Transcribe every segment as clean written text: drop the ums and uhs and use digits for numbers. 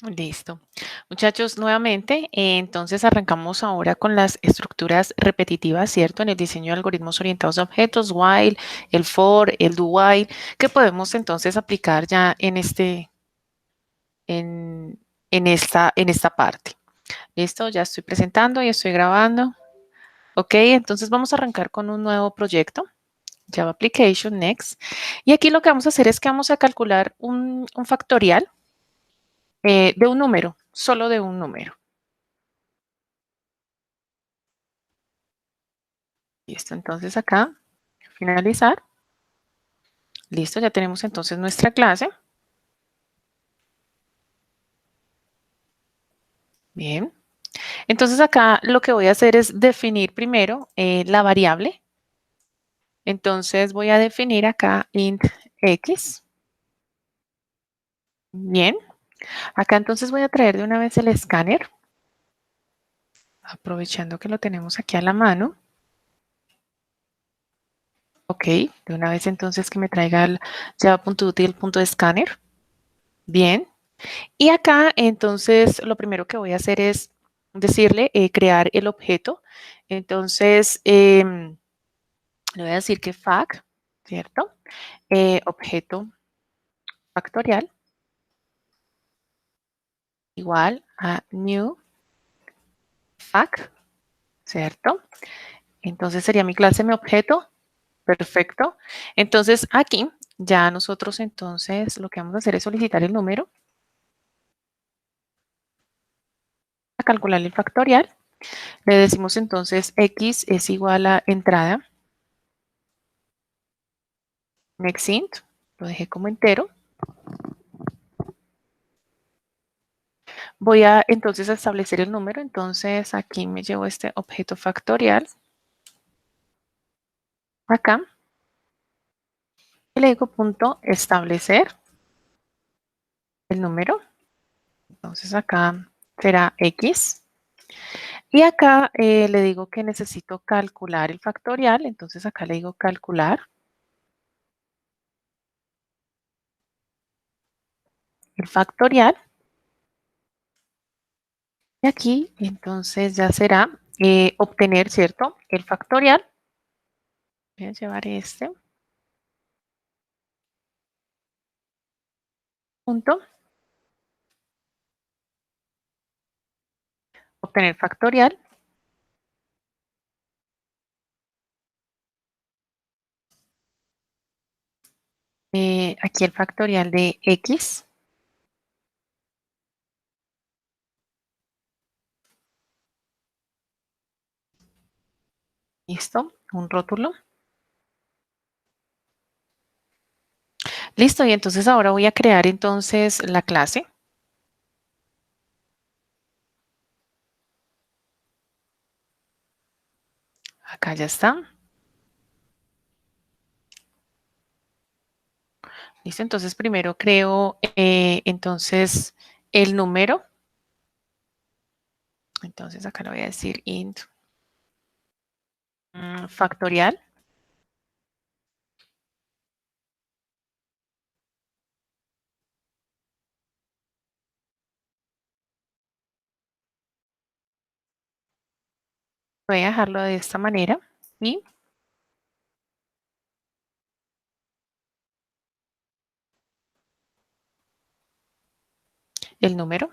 Listo. Muchachos, nuevamente, entonces arrancamos ahora con las estructuras repetitivas, ¿cierto? En el diseño de algoritmos orientados a objetos, while, el for, el do while, que podemos entonces aplicar ya en, en esta parte. Listo, ya estoy presentando y estoy grabando. Ok, entonces vamos a arrancar con un nuevo proyecto, Java Application, Next. Y aquí lo que vamos a hacer es que vamos a calcular un factorial de un número, solo de un número. Listo, entonces acá, finalizar. Listo, ya tenemos entonces nuestra clase. Bien. Entonces acá lo que voy a hacer es definir primero la variable. Entonces voy a definir acá int x. Bien. Acá entonces voy a traer de una vez el escáner. Aprovechando que lo tenemos aquí a la mano. Ok, de una vez entonces que me traiga el java.util.scanner. Bien. Y acá entonces lo primero que voy a hacer es decirle crear el objeto. Entonces le voy a decir que fac, ¿cierto? Objeto factorial igual a new fac, ¿cierto? Entonces sería mi clase, mi objeto. Perfecto. Entonces aquí ya nosotros entonces lo que vamos a hacer es solicitar el número, a calcular el factorial. Le decimos entonces x es igual a entrada, nextInt, lo dejé como entero. Voy a entonces a establecer el número, entonces aquí me llevo este objeto factorial, acá, y le digo punto establecer el número, entonces acá será x, y acá le digo que necesito calcular el factorial, entonces acá le digo calcular el factorial, y aquí entonces ya será obtener, ¿cierto? El factorial, voy a llevar este punto, obtener factorial, aquí el factorial de x, listo, un rótulo. Listo, y entonces ahora voy a crear entonces la clase. Acá ya está. Listo, entonces primero creo entonces el número. Entonces acá le voy a decir int factorial. Voy a dejarlo de esta manera y el número.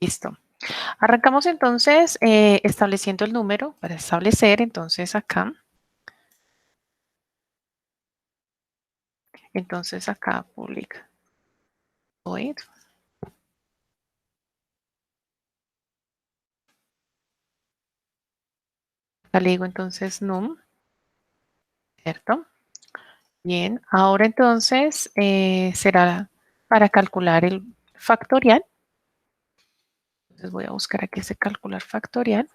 Listo. Arrancamos entonces estableciendo el número para establecer entonces acá. Entonces acá public void. Acá le digo entonces num, ¿cierto? Bien, ahora entonces será para calcular el factorial. Entonces voy a buscar aquí ese calcular factorial.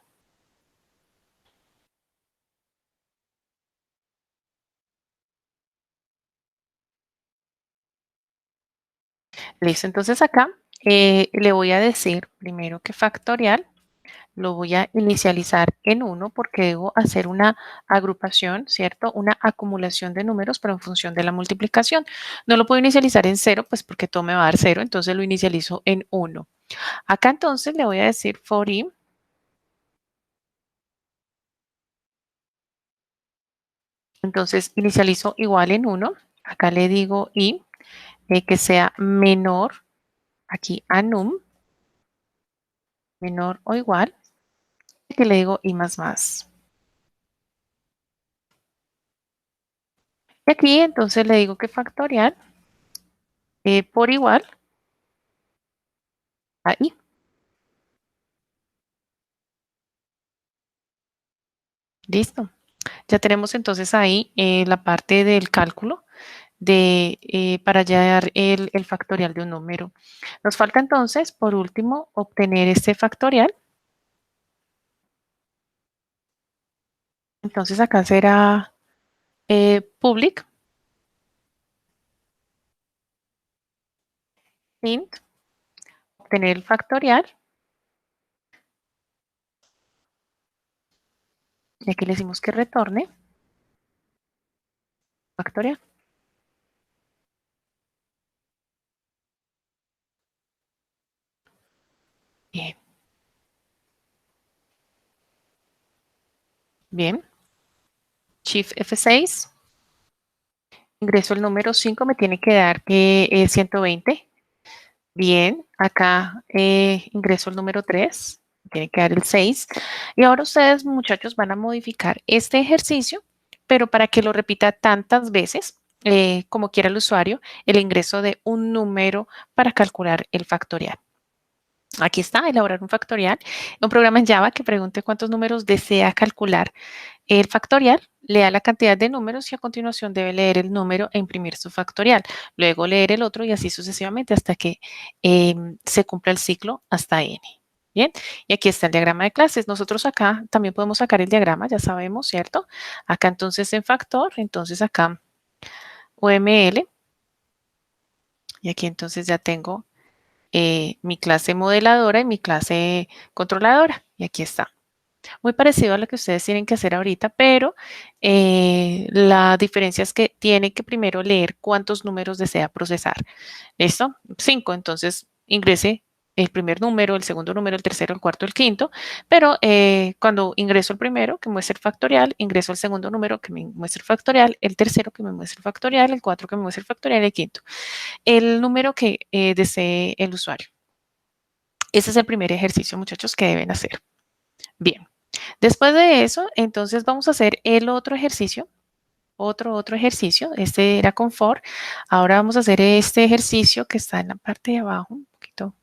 Listo, entonces acá le voy a decir primero que factorial lo voy a inicializar en 1 porque debo hacer una agrupación, ¿cierto? Una acumulación de números, pero en función de la multiplicación. No lo puedo inicializar en 0, pues porque todo me va a dar 0, entonces lo inicializo en 1. Acá entonces le voy a decir for i, entonces inicializo igual en 1. Acá le digo i, que sea menor, aquí a num, menor o igual, y que le digo i más más. Y aquí entonces le digo que factorial por igual a i. Listo. Ya tenemos entonces ahí la parte del cálculo para hallar el factorial de un número. Nos falta entonces, por último, obtener este factorial. Entonces acá será public int, obtener el factorial. Y aquí le decimos que retorne factorial. Bien. Bien. Shift F6. Ingreso el número 5, me tiene que dar que es 120. Bien, acá ingreso el número 3, tiene que dar el 6. Y ahora ustedes, muchachos, van a modificar este ejercicio, pero para que lo repita tantas veces como quiera el usuario, el ingreso de un número para calcular el factorial. Aquí está, elaborar un factorial, un programa en Java que pregunte cuántos números desea calcular. El factorial lea la cantidad de números y a continuación debe leer el número e imprimir su factorial. Luego leer el otro y así sucesivamente hasta que se cumpla el ciclo hasta n. Bien, y aquí está el diagrama de clases. Nosotros acá también podemos sacar el diagrama, ya sabemos, ¿cierto? Acá entonces en factor, entonces acá UML, y aquí entonces ya tengo mi clase modeladora y mi clase controladora. Y aquí está. Muy parecido a lo que ustedes tienen que hacer ahorita, pero la diferencia es que tiene que primero leer cuántos números desea procesar. ¿Listo? 5. Entonces ingrese el primer número, el segundo número, el tercero, el cuarto, el quinto, pero cuando ingreso el primero, que muestra el factorial, ingreso el segundo número que me muestra el factorial, el tercero que me muestra el factorial, el cuatro que me muestra el factorial y el quinto. El número que desee el usuario. Ese es el primer ejercicio, muchachos, que deben hacer. Bien. Después de eso, entonces vamos a hacer el otro ejercicio, otro ejercicio. Este era con for. Ahora vamos a hacer este ejercicio que está en la parte de abajo, un poquito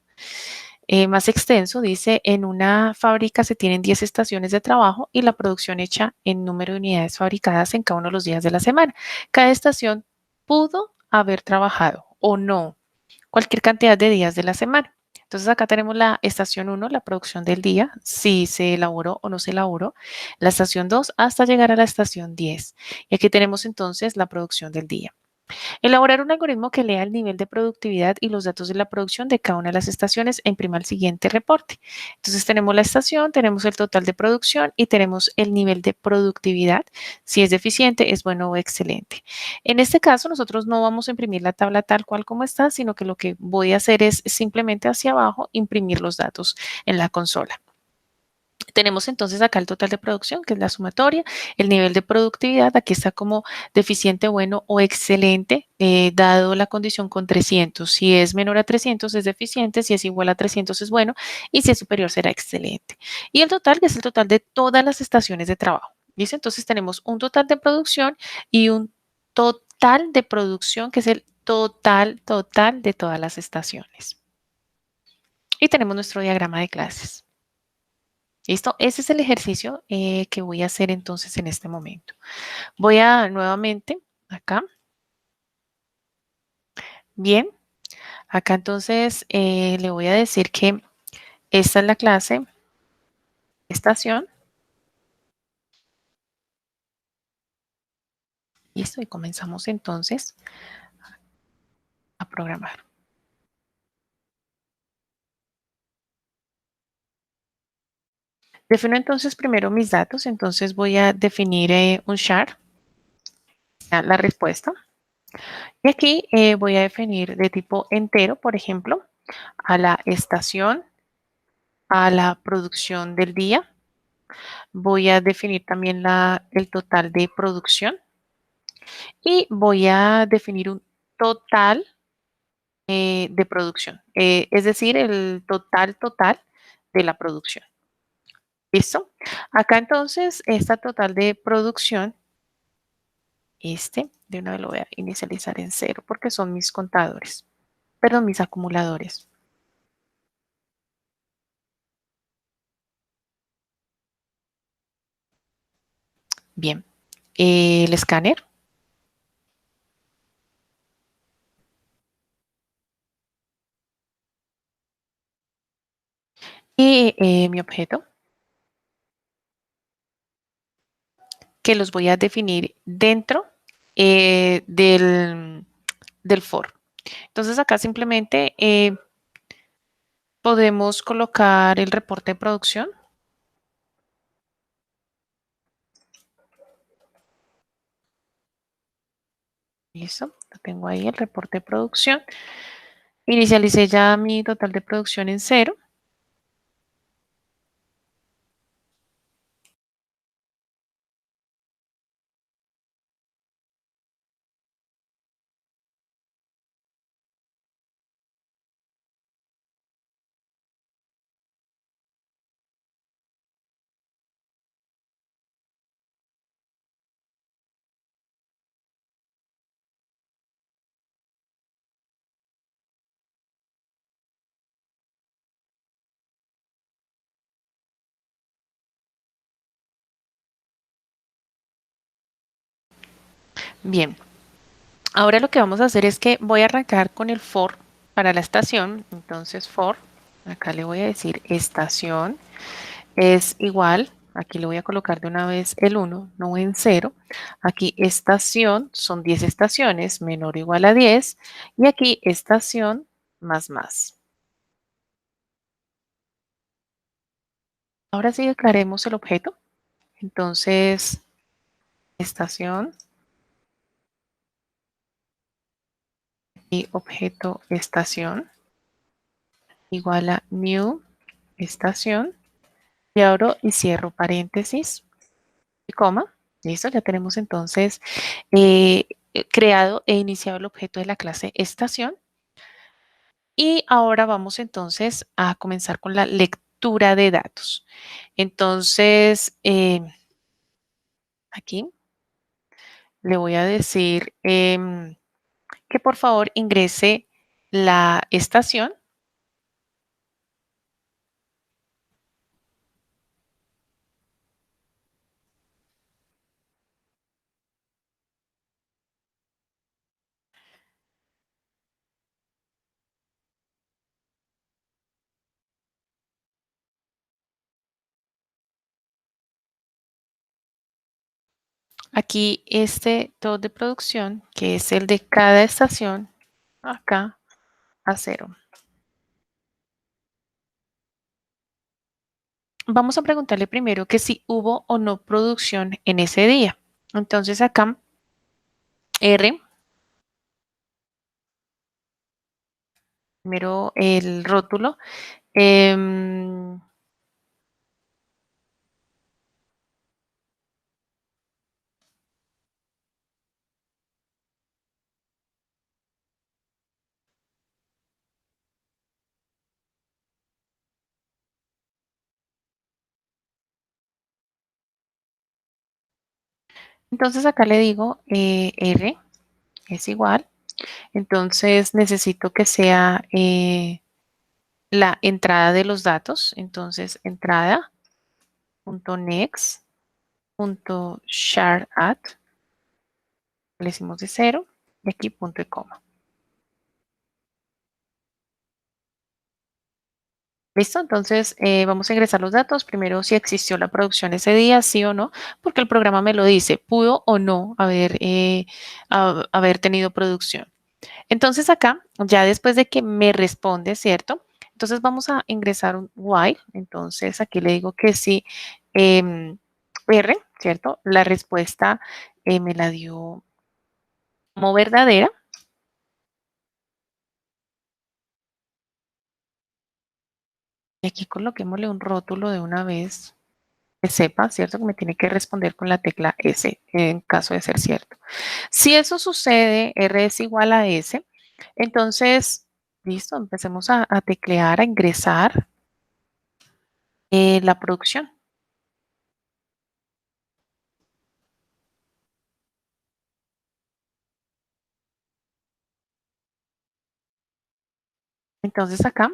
más extenso. Dice, en una fábrica se tienen 10 estaciones de trabajo y la producción hecha en número de unidades fabricadas en cada uno de los días de la semana. Cada estación pudo haber trabajado o no cualquier cantidad de días de la semana. Entonces acá tenemos la estación 1, la producción del día, si se elaboró o no se elaboró, la estación 2 hasta llegar a la estación 10. Y aquí tenemos entonces la producción del día. Elaborar un algoritmo que lea el nivel de productividad y los datos de la producción de cada una de las estaciones e imprima el siguiente reporte. Entonces tenemos la estación, tenemos el total de producción y tenemos el nivel de productividad, si es deficiente, es bueno o excelente. En este caso, nosotros no vamos a imprimir la tabla tal cual como está, sino que lo que voy a hacer es simplemente hacia abajo imprimir los datos en la consola. Tenemos entonces acá el total de producción, que es la sumatoria, el nivel de productividad, aquí está como deficiente, bueno o excelente, dado la condición con 300. Si es menor a 300 es deficiente, si es igual a 300 es bueno y si es superior será excelente. Y el total, que es el total de todas las estaciones de trabajo. ¿Listo? Entonces tenemos un total de producción y un total de producción, que es el total de todas las estaciones. Y tenemos nuestro diagrama de clases. ¿Listo? Ese es el ejercicio que voy a hacer entonces en este momento. Voy a nuevamente acá. Bien, acá entonces le voy a decir que esta es la clase estación. Listo, y comenzamos entonces a programar. Defino entonces primero mis datos, entonces voy a definir un char, la respuesta. Y aquí voy a definir de tipo entero, por ejemplo, a la estación, a la producción del día. Voy a definir también el total de producción y voy a definir un total de producción, es decir, el total de la producción. ¿Listo? Acá entonces, esta total de producción, de una vez lo voy a inicializar en cero porque son mis contadores, perdón, mis acumuladores. Bien, el escáner y mi objeto, que los voy a definir dentro del for. Entonces acá simplemente podemos colocar el reporte de producción. Listo, lo tengo ahí el reporte de producción. Inicialicé ya mi total de producción en cero. Bien, ahora lo que vamos a hacer es que voy a arrancar con el for para la estación. Entonces for, acá le voy a decir estación es igual, aquí le voy a colocar de una vez el 1, no en 0. Aquí estación son 10 estaciones, menor o igual a 10. Y aquí estación más. Ahora sí declaremos el objeto. Entonces, estación y objeto estación igual a new estación. Y abro y cierro paréntesis y coma. Listo, ya tenemos entonces creado e iniciado el objeto de la clase estación. Y ahora vamos entonces a comenzar con la lectura de datos. Entonces, aquí le voy a decir que por favor ingrese la estación. Aquí todo de producción, que es el de cada estación, acá a cero. Vamos a preguntarle primero que si hubo o no producción en ese día. Entonces acá, R, primero el rótulo. Entonces acá le digo R es igual. Entonces necesito que sea la entrada de los datos. Entonces entrada.next.shareAt, le decimos de 0 y aquí punto y coma. ¿Listo? Entonces vamos a ingresar los datos. Primero, si existió la producción ese día, sí o no, porque el programa me lo dice, pudo o no haber tenido producción. Entonces acá, ya después de que me responde, ¿cierto? Entonces vamos a ingresar un while. Entonces aquí le digo que sí, em, R, ¿cierto? La respuesta me la dio como verdadera. Y aquí coloquémosle un rótulo de una vez que sepa, ¿cierto? Que me tiene que responder con la tecla S en caso de ser cierto. Si eso sucede, R es igual a S, entonces, listo, empecemos a teclear, a ingresar la producción. Entonces acá,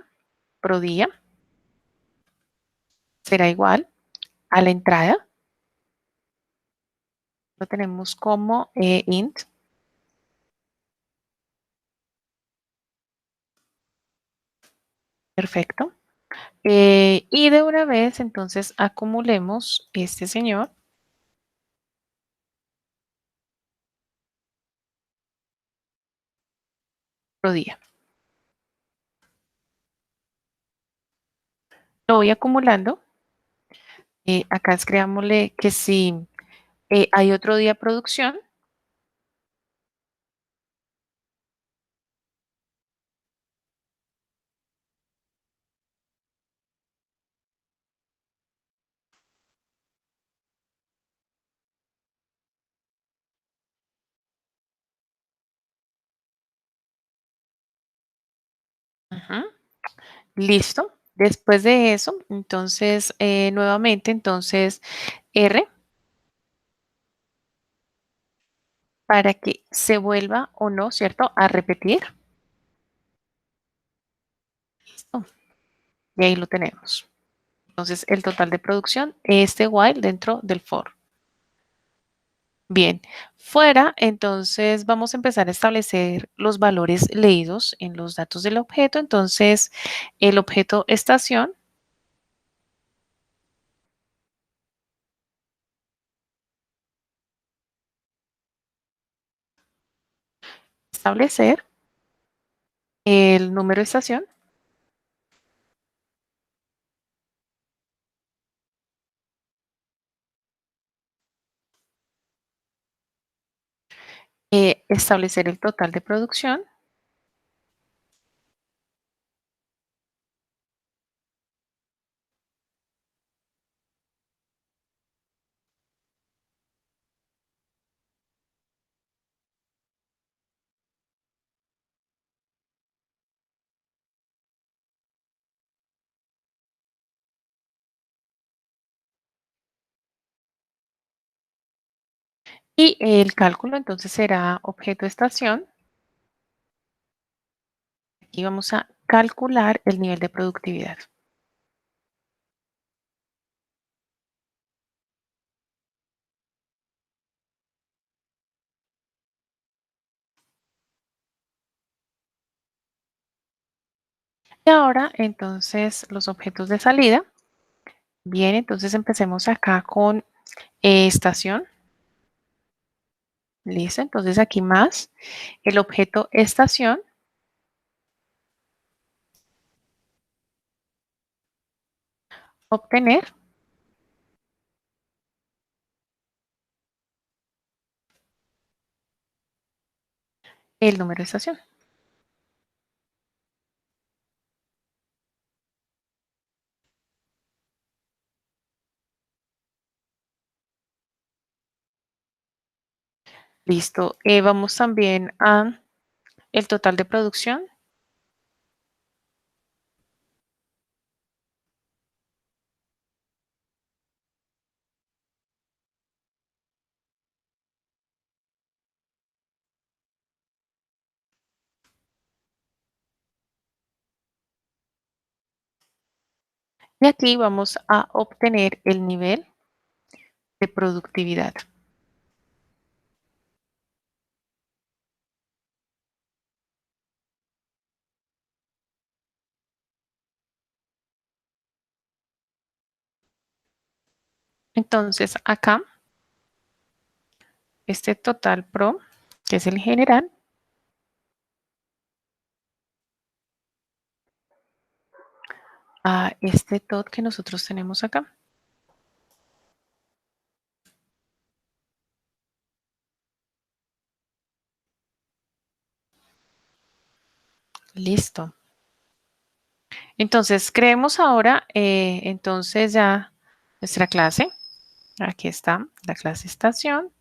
ProDía será igual a la entrada. Lo tenemos como int, perfecto. Y de una vez, entonces, acumulemos este señor, ProDía. Lo voy acumulando. Acá escribámosle que si hay otro día de producción, ujú, listo. Después de eso, entonces, nuevamente, entonces, R para que se vuelva o no, ¿cierto? A repetir. Listo. Y ahí lo tenemos. Entonces, el total de producción, este while dentro del for. Bien, fuera, entonces vamos a empezar a establecer los valores leídos en los datos del objeto. Entonces, el objeto estación, establecer el número de estación, establecer el total de producción y el cálculo entonces será objeto estación. Aquí vamos a calcular el nivel de productividad. Y ahora entonces los objetos de salida. Bien, entonces empecemos acá con estación. Listo, entonces aquí más el objeto estación, obtener el número de estación. Listo. Vamos también a el total de producción y aquí vamos a obtener el nivel de productividad. Entonces acá, este total pro, que es el general, a este tot que nosotros tenemos acá. Listo. Entonces, creemos ahora, entonces ya nuestra clase. Aquí está la clase estación.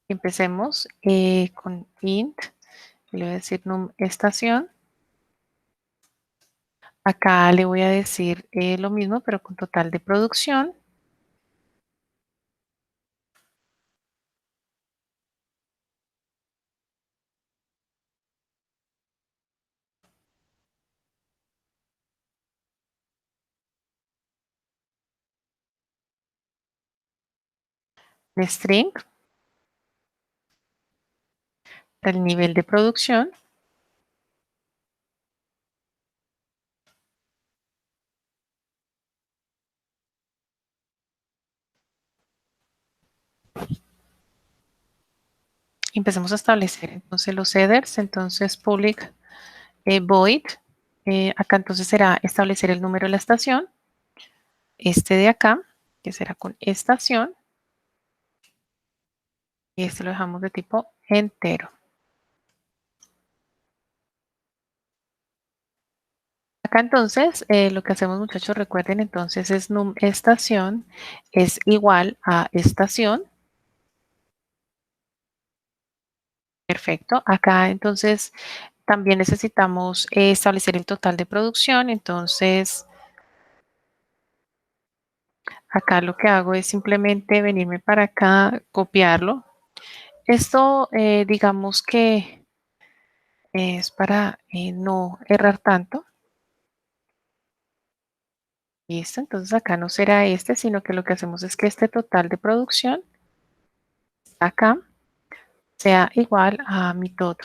Empecemos con int, le voy a decir num estación. Acá le voy a decir lo mismo, pero con total de producción. String, el nivel de producción. Empecemos a establecer entonces los headers. Entonces public void. Acá entonces será establecer el número de la estación. Este de acá, que será con estación. Y este lo dejamos de tipo entero. Acá entonces lo que hacemos, muchachos, recuerden entonces es num estación es igual a estación. Perfecto. Acá entonces también necesitamos establecer el total de producción. Entonces acá lo que hago es simplemente venirme para acá, copiarlo. Esto digamos que es para no errar tanto. Listo, entonces acá no será este, sino que lo que hacemos es que este total de producción acá sea igual a mi todo.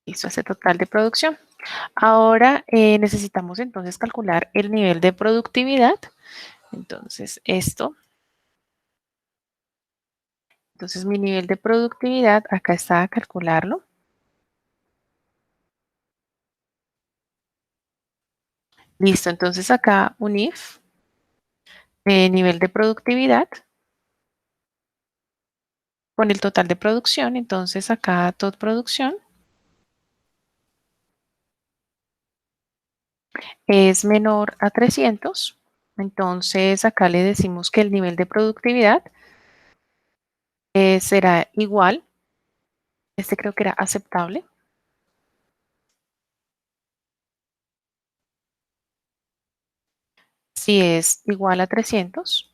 Listo, ese total de producción. Ahora necesitamos entonces calcular el nivel de productividad. Entonces esto, entonces mi nivel de productividad, acá está a calcularlo. Listo, entonces acá un if, nivel de productividad, con el total de producción. Entonces acá total producción es menor a 300. Entonces acá le decimos que el nivel de productividad será igual. Este creo que era aceptable. Si es igual a 300.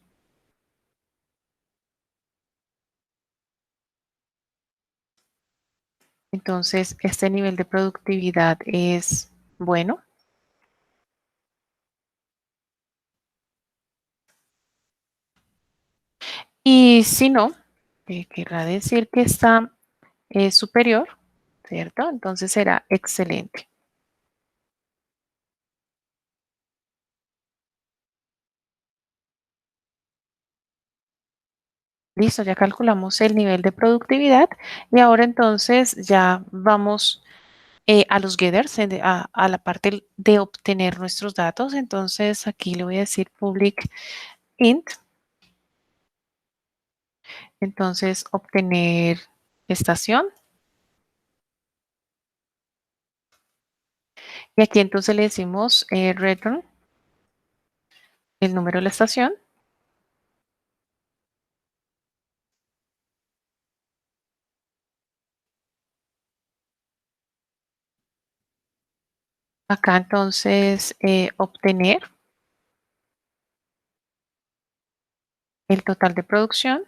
Entonces este nivel de productividad es bueno. Y si no, querrá decir que está superior, ¿cierto? Entonces será excelente. Listo, ya calculamos el nivel de productividad y ahora entonces ya vamos a los getters, a la parte de obtener nuestros datos. Entonces aquí le voy a decir public int. Entonces obtener estación. Y aquí entonces le decimos return el número de la estación. Acá entonces obtener el total de producción.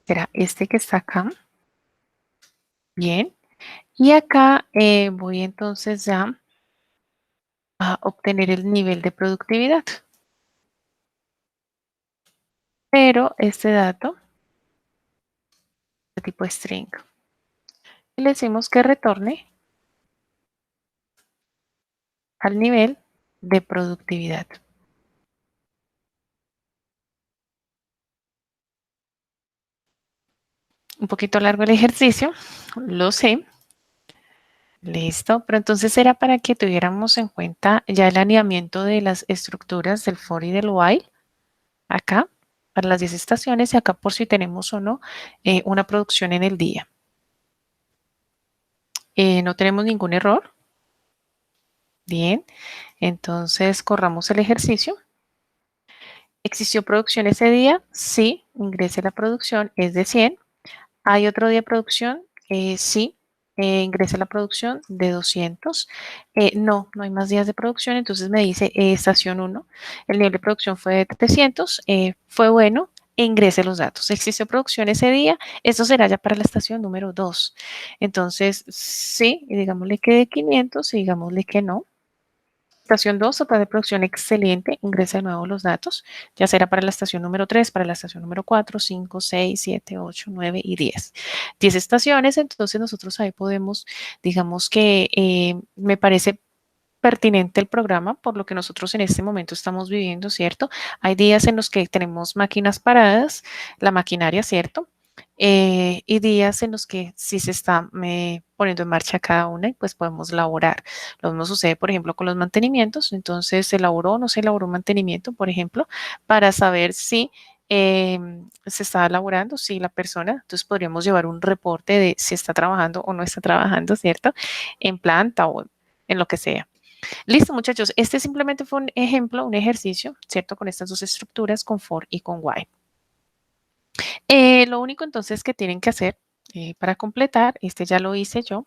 Será este que está acá. Bien. Y acá voy entonces ya a obtener el nivel de productividad. Pero este dato tipo string. Y le decimos que retorne al nivel de productividad. Un poquito largo el ejercicio, lo sé. Listo, pero entonces era para que tuviéramos en cuenta ya el alineamiento de las estructuras del for y del while, acá, para las 10 estaciones y acá por si tenemos o no una producción en el día. No tenemos ningún error. Bien, entonces corramos el ejercicio. ¿Existió producción ese día? Sí, ingrese la producción, es de 100. ¿Hay otro día de producción? Sí, ingrese la producción de 200. No, no hay más días de producción, entonces me dice estación 1, el nivel de producción fue de 300, fue bueno, e ingrese los datos. ¿Existe producción ese día? Eso será ya para la estación número 2. Entonces, sí, y digámosle que de 500 y digámosle que no. Estación 2, total de producción excelente. Ingresa de nuevo los datos. Ya será para la estación número 3, para la estación número 4, 5, 6, 7, 8, 9 y 10. 10 estaciones, entonces nosotros ahí podemos, digamos que me parece pertinente el programa por lo que nosotros en este momento estamos viviendo, ¿cierto? Hay días en los que tenemos máquinas paradas, la maquinaria, ¿cierto? Y días en los que sí se está poniendo en marcha cada una y pues podemos laborar. Lo mismo sucede, por ejemplo, con los mantenimientos. Entonces, se elaboró o no se elaboró un mantenimiento, por ejemplo, para saber si eh, se está elaborando, si la persona, entonces podríamos llevar un reporte de si está trabajando o no está trabajando, ¿cierto? En planta o en lo que sea. Listo, muchachos. Este simplemente fue un ejemplo, un ejercicio, ¿cierto? Con estas dos estructuras, con for y con while. Lo único entonces que tienen que hacer para completar, este ya lo hice yo,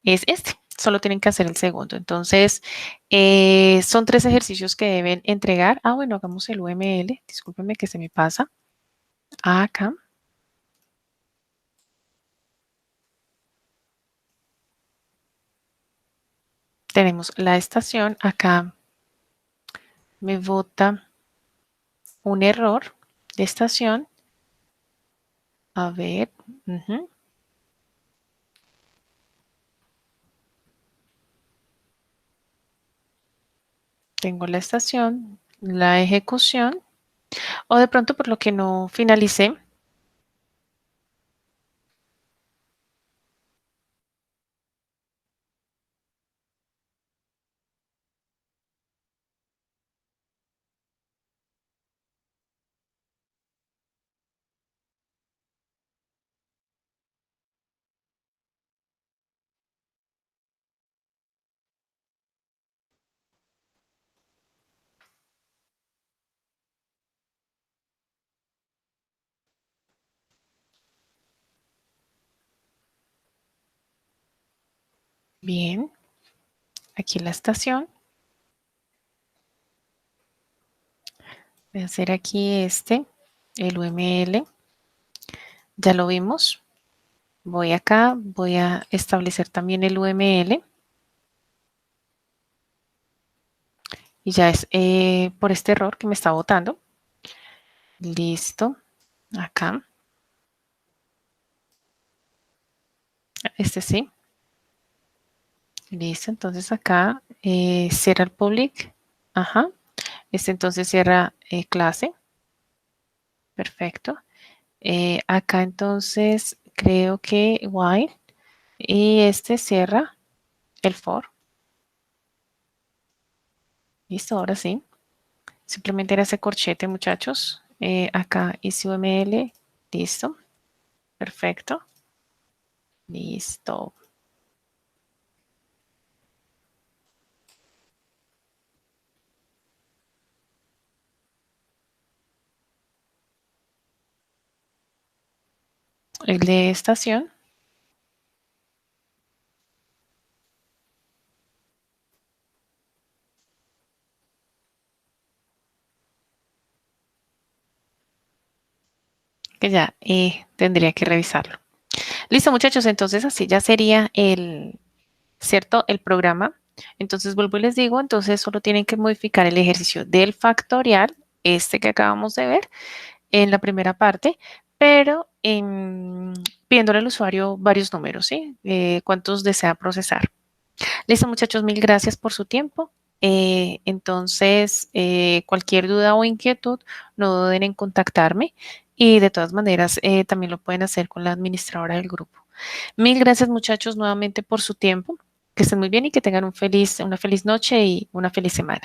es este. Solo tienen que hacer el segundo. Entonces, son 3 ejercicios que deben entregar. Ah, bueno, hagamos el UML. Discúlpenme que se me pasa. Acá. Tenemos la estación. Acá me bota un error de estación. A ver. Tengo la estación, la ejecución, o de pronto por lo que no finalicé. Bien, aquí la estación. Voy a hacer aquí el UML. Ya lo vimos. Voy acá, voy a establecer también el UML. Y ya es por este error que me está botando. Listo. Acá. Este sí. Listo. Entonces acá cierra el public. Ajá. Entonces cierra clase. Perfecto. Acá entonces creo que while y este cierra el for. Listo, ahora sí. Simplemente era ese corchete, muchachos. Acá hice UML. Listo. Perfecto. Listo. El de estación. Que ya tendría que revisarlo. Listo, muchachos. Entonces así ya sería ¿cierto? El programa. Entonces vuelvo y les digo, entonces solo tienen que modificar el ejercicio del factorial, este que acabamos de ver en la primera parte, pero pidiéndole al usuario varios números, ¿sí? ¿Cuántos desea procesar? Listo, muchachos, mil gracias por su tiempo. Entonces, cualquier duda o inquietud, no duden en contactarme y de todas maneras también lo pueden hacer con la administradora del grupo. Mil gracias, muchachos, nuevamente por su tiempo. Que estén muy bien y que tengan una feliz noche y una feliz semana.